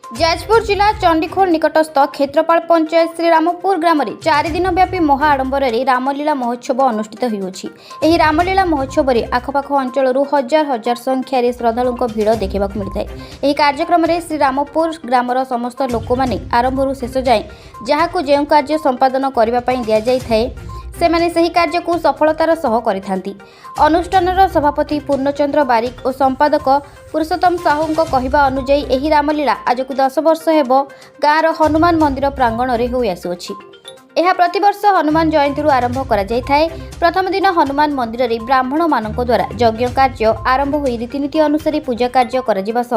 जाजपुर जिला चंडीखोल निकटस्थ क्षेत्रपाल पंचायत श्रीरामपुर ग्राम में 4 दिन व्यापी महा आडंबर रामलीला महोत्सव अनुष्ठित होती। रामलीला महोत्सव में आखपाख अंचल हजार हजार संख्यार श्रद्धालुं भिड़ देखा मिलता है। कार्यक्रम में श्रीरामपुर ग्रामर समस्त लोक मैंने आरंभ शेष जाए जहाँ जो कार्य संपादन करने दि जाए सेमाने सही कार्य को सफलतार सह करिथांती। अनुष्ठानर सभापति पूर्णचंद्र बारिक और संपादक पुरुषोत्तम साहू कहवा अनुजाई एही रामलीला आज को 10 वर्ष हेब गाँवर हनुमान मंदिर प्रांगण में हो आसुअछि। यह प्रतिवर्ष हनुमान जयंती आरंभ करा जाय थाए। प्रथम दिन हनुमान मंदिर में ब्राह्मण मानक द्वारा यज्ञ कार्य आरंभ हो रीतिनीति अनुसार पूजा कार्य करा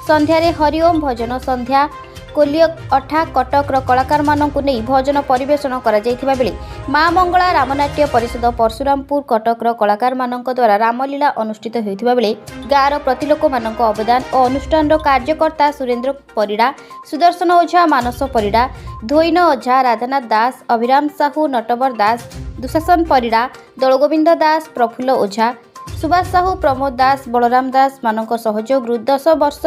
संध्यारे हरिओम भजन संध्या कोलिय अठा कटक कलाकार मानकु नहीं भजन परिवेषण करा जायथिबा बेले माँ मंगला रामनाट्य परिषद परशुरामपुर कटक कलाकार मानक द्वारा रामलीला अनुष्ठित होइथिबा बेले गाँवर प्रतिलोक मानक अवदान और अनुष्ठान कार्यकर्ता सुरेंद्र परिड़ा, सुदर्शन ओझा, मानस परिड़ा, धोइन ओझा, राधानाथ दास, अभिराम साहू, नटवर दास, दुशासन परिड़ा, दलगोविंद दास, प्रफुल्ल ओझा, सुभाष साहू, प्रमोद दास, बलराम दास मानक सहयोग 10 वर्ष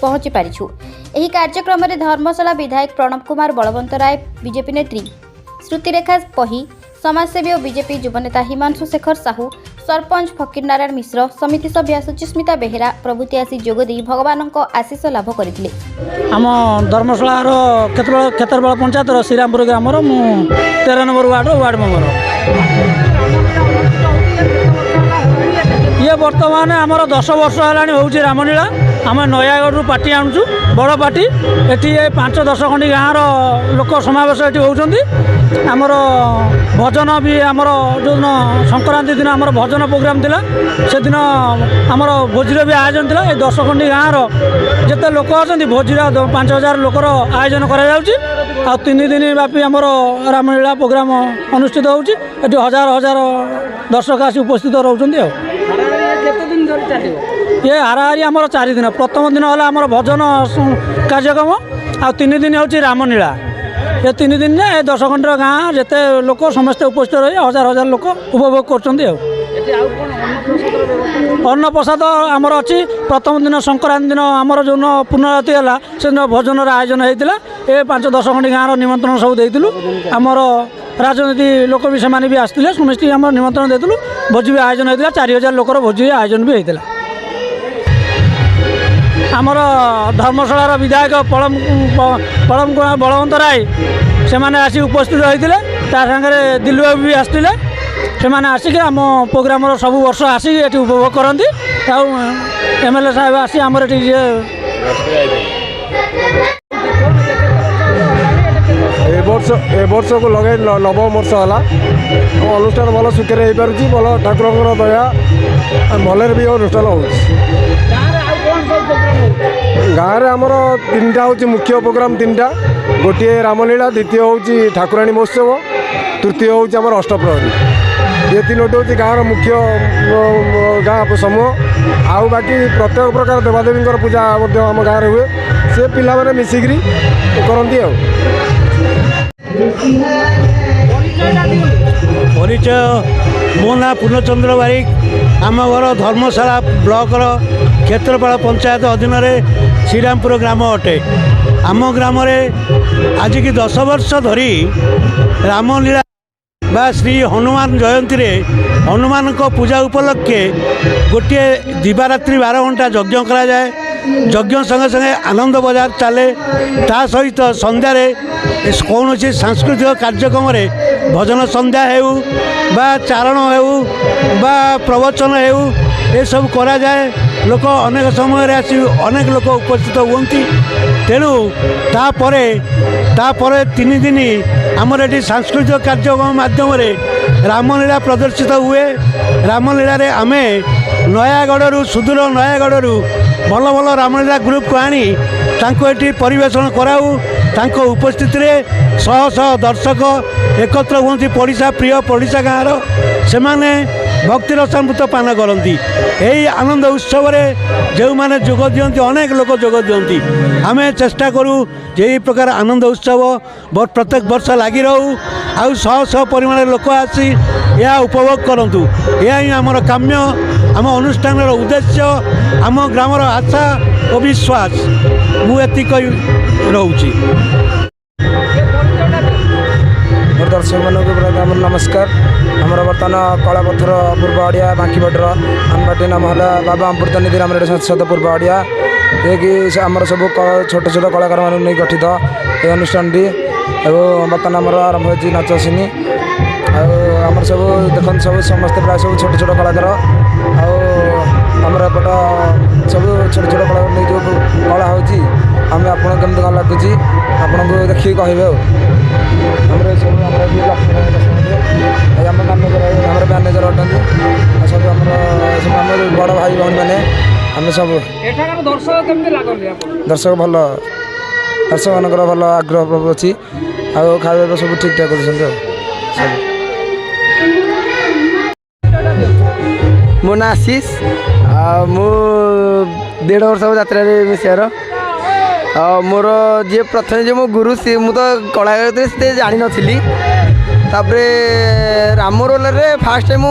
पहुंची पारिछु। एही कार्यक्रम में धर्मशाला विधायक प्रणव कुमार बलवंत राय, बीजेपी नेत्री श्रुतिरेखा पही, समाजसेवी और बीजेपी युवनेता हिमांशु शेखर साहू, सरपंच फकीर नारायण मिश्र, समिति सभ्या सुचिस्मिता बेहेरा प्रभृति आसी जोगदी भगवान आशीष लाभ करथिले। आम धर्मशालार क्षेत्रपाल पंचायत श्रीरामपुर ग्राम 13 नंबर वार्ड मेम्बर ये बर्तमान आमर 10 वर्ष है हूँ रामलीला। आम नयागढ़ पार्टी आणुचु बड़ पार्टी एटी 5-10 खंडी गाँव लोक समावेश ये होती। आमर भजन भी आमर जो संक्रांति दिन आमर भजन प्रोग्राम थिला से दिन आमर भोजीर भी आयोजन थिला। 10 खंडी गाँव जिते लोक अच्छा भोजीर 5000 लोकर आयोजन करा जाउची। आ 3 दिन व्यापी आमर रामलीला प्रोग्राम अनुष्ठित होउची। एटी हजार हजार दर्शक आसी उपस्थित रहउचंदी। ये हाराहारी आमर 4 दिन। प्रथम दिन है आमर भजन कार्यक्रम आ 3 दिन हूँ रामलीला। ये 3 दिन में 10 खंडर गाँ जिते लोक समस्ते उपस्थित रही हजार हजार लोक उपभोग कर। अन्न प्रसाद आमर अच्छी। प्रथम दिन संक्रांति दिन आमर जो पुनरावृत्ति है से दिन भजन आयोजन होता है। 5-10 खंडी गाँव निमंत्रण सब देलु। आमर राजनीति लोक भी से भी आसते समस्त आम निमंत्रण देलु। भोजी भी आयोजन होता 4000 लोकर भोजी आयोजन भी होता। आमर धर्मशालार विधायक पलम कुमार बलवंत राय से आसी उपस्थित होते। सागर दिल्लू बाबू भी आसते से आसिक आम प्रोग्राम सब वर्ष आसिक ये उपभोग करती। एमएलए साहेब आसी आमर ए वर्ष को लगे 9 वर्ष है। अनुष्ठान भल सुखे हो पार्टी भल ठाकुर दया भले भी अनुष्ठान हो। गाँव में आमर 3टा हूँ मुख्य प्रोग्राम 3टा। गोटे रामलीला, द्वितीय हूँ ठाकुराणी महोत्सव, तृतीय हूँ आम अष्टप्रहरी। ये 3टी हूँ गाँव मुख्य गाँ समूह। आउ बाकी प्रत्येक प्रकार देवादेवी पूजा आम गाँव में हुए। से पिला माने मिसिकी करती। परिचय मो ना पूर्णचंद्र बारिक। आम घर धर्मशाला ब्लॉकर क्षेत्रपाल पंचायत अधीन श्रीरामपुर ग्राम अटे। आम ग्राम आज की 10 वर्ष धरी रामलीला बा श्री हनुमान जयंती रे हनुमान को पूजा उपलक्षे गोटे दिवारात्रि 12 घंटा यज्ञ करा जाए। यज्ञ संगे संगे आनंद बजार चले। ता सहित संध्यारे कौन सांस्कृतिक कार्यक्रम भजन संध्या हेउ बा चारण हेउ बा प्रवचन हेउ ये सब करा जाए। लोक अनेक समय आसी अनेक लोक उपस्थित हुंती। तेणु तापर 3 दिन आमर ये सांस्कृतिक कार्यक्रम माध्यम रामलीला प्रदर्शित हुए। रामलीला रे आमे नयागढ़ सुदूर नयागढ़ भल भल रामलीला ग्रुप को आनी ये परिवेषण कराऊ। तांको उपस्थिति रे शह शह दर्शक एकत्र हुंती। पड़िशा प्रिय पड़िशा गाँव से भक्ति रसामृत पान करती। यही आनंद उत्सव जो मैंने जोग दियंती अनेक लोक जोग दियंती। आम चेष्टा करूँ यही प्रकार आनंद उत्सव प्रत्येक वर्ष लगी रहू। आउ शह शह परिमाण लोक आसी यह उपभोग करतु। यह ही आमर काम्य आम अनुष्ठान उद्देश्य आम ग्रामर आशा ଓ ବିଶ୍ୱାସ ମୁଁ ଏତିକି କହି ରହୁଛି। ମୋର ଦର୍ଶକମାନଙ୍କୁ ଆମର ନମସ୍କାର। ଆମର ବର୍ତ୍ତମାନ କଳାପଥର ପୂର୍ବ ଓଡ଼ିଆ ବାଙ୍କିପଟର ଆମ ପାର୍ଟି ନାମ ହେଲା ବାବା ଅମୃତନିଧି ରାମଲୀଳା ସଂସଦ ପୂର୍ବ ଓଡ଼ିଆ, ଯିଏକି ଆମର ସବୁ ଛୋଟ ଛୋଟ କଳାକାରମାନଙ୍କୁ ନେଇ ଗଠିତ ଏହି অনুষ্ঠাନଟି। ଏବଂ ବର୍ତ୍ତମାନ ଆମର ଆରମ୍ଭ ହୋଇଛି ନାଚ ସିନି। ଆଉ ଆମର ସବୁ ଦେଖନ୍ତୁ ସବୁ ସମସ୍ତେ ପ୍ରାୟ ସବୁ ଛୋଟ ଛୋଟ କଳାକାର। ଆଉ ଆମର ଏପଟ ସବୁ ଛୋଟ ଛୋଟ କଳାକାର ନେଇ ଯେଉଁ କଳା ହେଉଛି ଆମେ ଆପଣଙ୍କୁ କେମିତି କ'ଣ ଲାଗୁଛି ଆପଣଙ୍କୁ ଦେଖିକି କହିବେ। ଆଉ ଆମର ସବୁ ଆମର ଆମ ମ୍ୟାନେଜର ଅଟନ୍ତି। ଆଉ ସବୁ ଆମର ବଡ଼ ଭାଇ ଭଉଣୀମାନେ ଆମେ ସବୁ ଦର୍ଶକ ଭଲ ଦର୍ଶକମାନଙ୍କର ଭଲ ଆଗ୍ରହ ଅଛି। ଆଉ ଖାଇବା ସବୁ ଠିକ୍ଠାକ୍ କରୁଛନ୍ତି। ଆଉ ସବୁ ମୋ ନାଁ ଆଶିଷ। ଆଉ ମୁଁ 1.5 ବର୍ଷ ହେବ ଯାତ୍ରାରେ ମିଶିବାର। ଆଉ ମୋର ଯିଏ ପ୍ରଥମେ ଯିଏ ମୋ ଗୁରୁ ସିଏ ମୁଁ ତ କଳାକାର ସେତେ ଜାଣିନଥିଲି। ତାପରେ ରାମ ରୋଲରେ ଫାର୍ଷ୍ଟ ଟାଇମ୍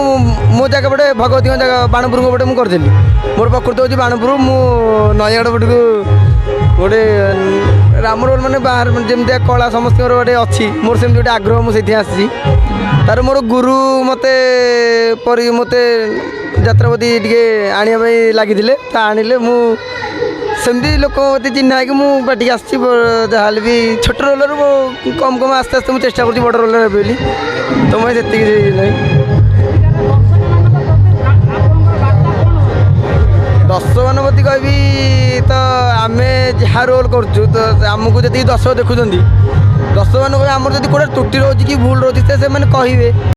ମୋ ଜାଗା ପଟେ ଭଗବତୀଙ୍କ ଜାଗା ବାଣପୁରଙ୍କ ପଟେ ମୁଁ କରିଥିଲି। ମୋର ପ୍ରକୃତ ହେଉଛି ବାଣପୁର। ମୁଁ ନୟାଗଡ଼ ପଟକୁ ଗୋଟେ ରାମ ରୋଲ ମାନେ ବାହାର ଯେମିତିଆ କଳା ସମସ୍ତଙ୍କର ଗୋଟେ ଅଛି, ମୋର ସେମିତି ଗୋଟେ ଆଗ୍ରହ, ମୁଁ ସେଇଥିପାଇଁ ଆସିଛି। ତାର ମୋର ଗୁରୁ ମୋତେ ଯାତ୍ରା ପ୍ରତି ଟିକେ ଆଣିବା ପାଇଁ ଲାଗିଥିଲେ। ତା ଆଣିଲେ ମୁଁ ସେମିତି ଲୋକ ମୋତେ ଚିହ୍ନା ହେଇକି ମୁଁ ପାଟିକି ଆସିଛି। ଯାହାହେଲେ ବି ଛୋଟ ରୋଲରୁ କମ୍ ଆସ୍ତେ ଆସ୍ତେ ମୁଁ ଚେଷ୍ଟା କରୁଛି ବଡ଼ ରୋଲର ହେବି ବୋଲି। ତ ମୁଁ ସେତିକି ନାହିଁ। ଦର୍ଶକମାନଙ୍କ ପ୍ରତି କହିବି ତ ଆମେ ଯାହା ରୋଲ୍ କରୁଛୁ ତ ଆମକୁ ଯେତିକି ଦର୍ଶକ ଦେଖୁଛନ୍ତି, ଦର୍ଶକମାନଙ୍କୁ ଆମର ଯଦି କେଉଁଟା ତ୍ରୁଟି ରହୁଛି କି ଭୁଲ ରହୁଛି ସେମାନେ କହିବେ।